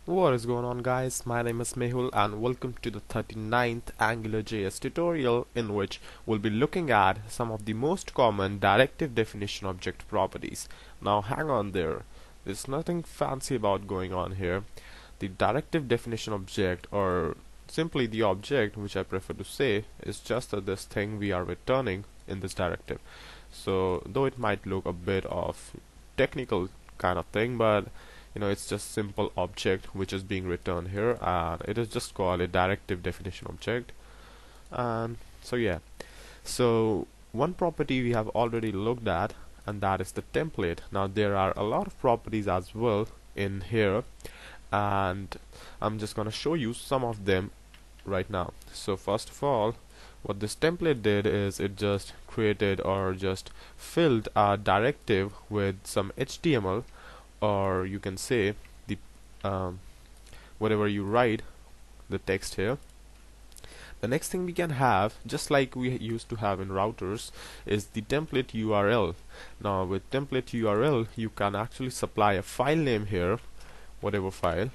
What is going on, guys? My name is Mehul and welcome to the 39th AngularJS tutorial, in which we'll be looking at some of the most common directive definition object properties. Now hang on there. There's nothing fancy about going on here. The directive definition object, or simply the object, which I prefer to say, is just this thing we are returning in this directive. So though it might look a bit of technical kind of thing, but it's just simple object which is being returned here, and it is just called a directive definition object. And so yeah, so one property we have already looked at, and that is the template. Now there are a lot of properties as well in here, and I'm just gonna show you some of them right now. So first of all, what this template did is it just created or just filled a directive with some HTML, or you can say the whatever you write, the text here. The next thing we can have, just like we used to have in routers, is the template URL. Now with template URL you can actually supply a file name here, whatever file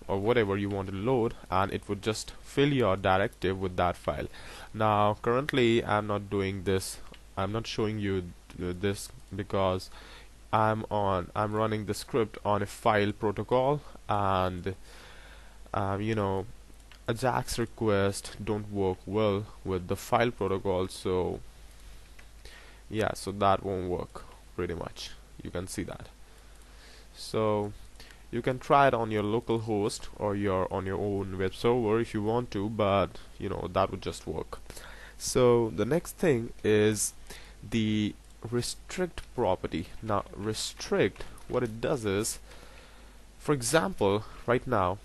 or whatever you want to load, and it would just fill your directive with that file. Now currently I'm not doing this, I'm not showing you this because I'm running the script on a file protocol, and AJAX requests don't work well with the file protocol, so yeah, so that won't work pretty much. You can see that. So you can try it on your local host or on your own web server if you want to, but that would just work. So the next thing is the restrict property. Now restrict, what it does is, for example, right now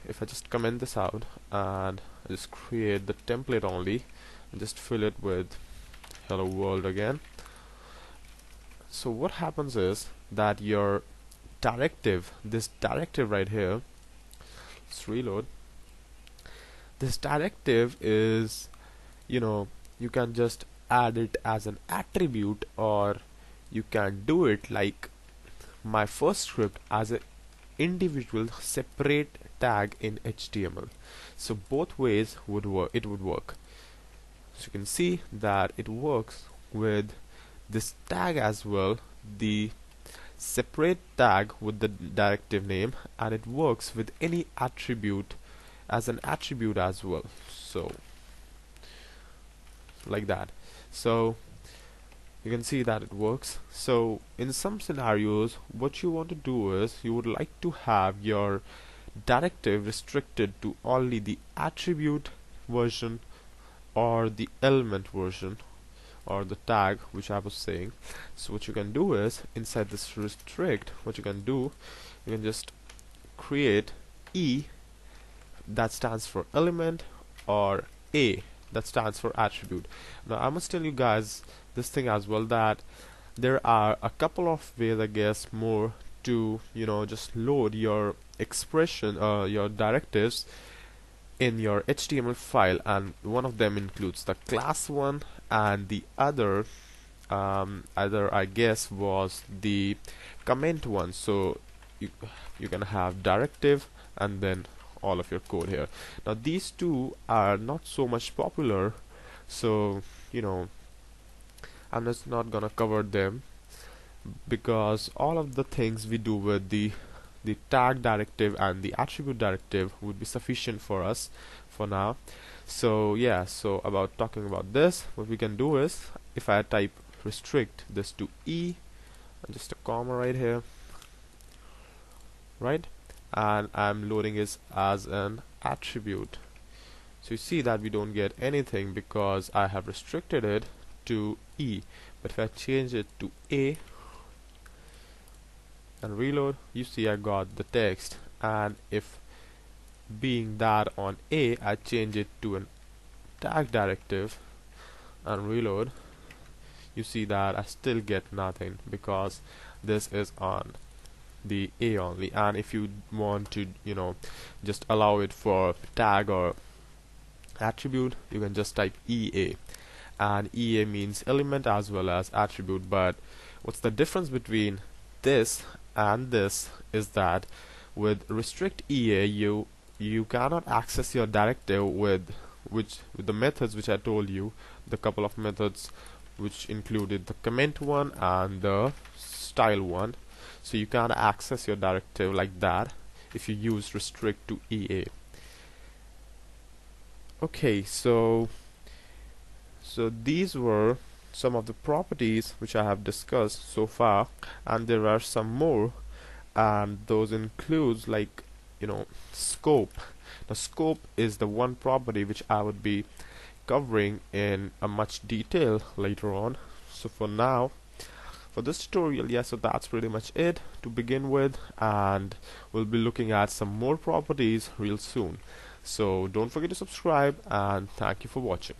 if I just comment this out and I just create the template only and just fill it with hello world again, so what happens is that your directive, this directive right here, let's reload, this directive is, you can just add it as an attribute, or you can do it like my first script as an individual separate tag in HTML. So both ways would work. It would work. So you can see that it works with this tag as well, the separate tag with the directive name, and it works with any attribute as an attribute as well. So like that. So you can see that it works. So in some scenarios what you want to do is you would like to have your directive restricted to only the attribute version or the element version or the tag which I was saying. So what you can do is, inside this restrict, what you can do, you can just create E, that stands for element, or A, that stands for attribute. Now I must tell you guys this thing as well, that there are a couple of ways, I guess, more to just load your expression, your directives in your HTML file, and one of them includes the class one, and the other I guess was the comment one. So you can have directive and then all of your code here. Now these two are not so much popular, so I'm just not gonna cover them, because all of the things we do with the tag directive and the attribute directive would be sufficient for us for now. So yeah, so about talking about this, what we can do is, if I type restrict this to E and just a comma right here, right, and I'm loading it as an attribute, so you see that we don't get anything because I have restricted it to E. But if I change it to A and reload, you see I got the text. And if being that on A, I change it to an tag directive and reload, you see that I still get nothing because this is on the A only. And if you want to just allow it for tag or attribute, you can just type EA, and EA means element as well as attribute. But what's the difference between this and this is that with restrict EA you cannot access your directive with the methods which I told you, the couple of methods which included the comment one and the style one. So you can't access your directive like that if you use restrict to EA. Okay, so these were some of the properties which I have discussed so far, and there are some more, and those includes, like, scope. The scope is the one property which I would be covering in a much detail later on. So for now, for this tutorial, yeah, so that's pretty much it to begin with, and we'll be looking at some more properties real soon. So don't forget to subscribe, and thank you for watching.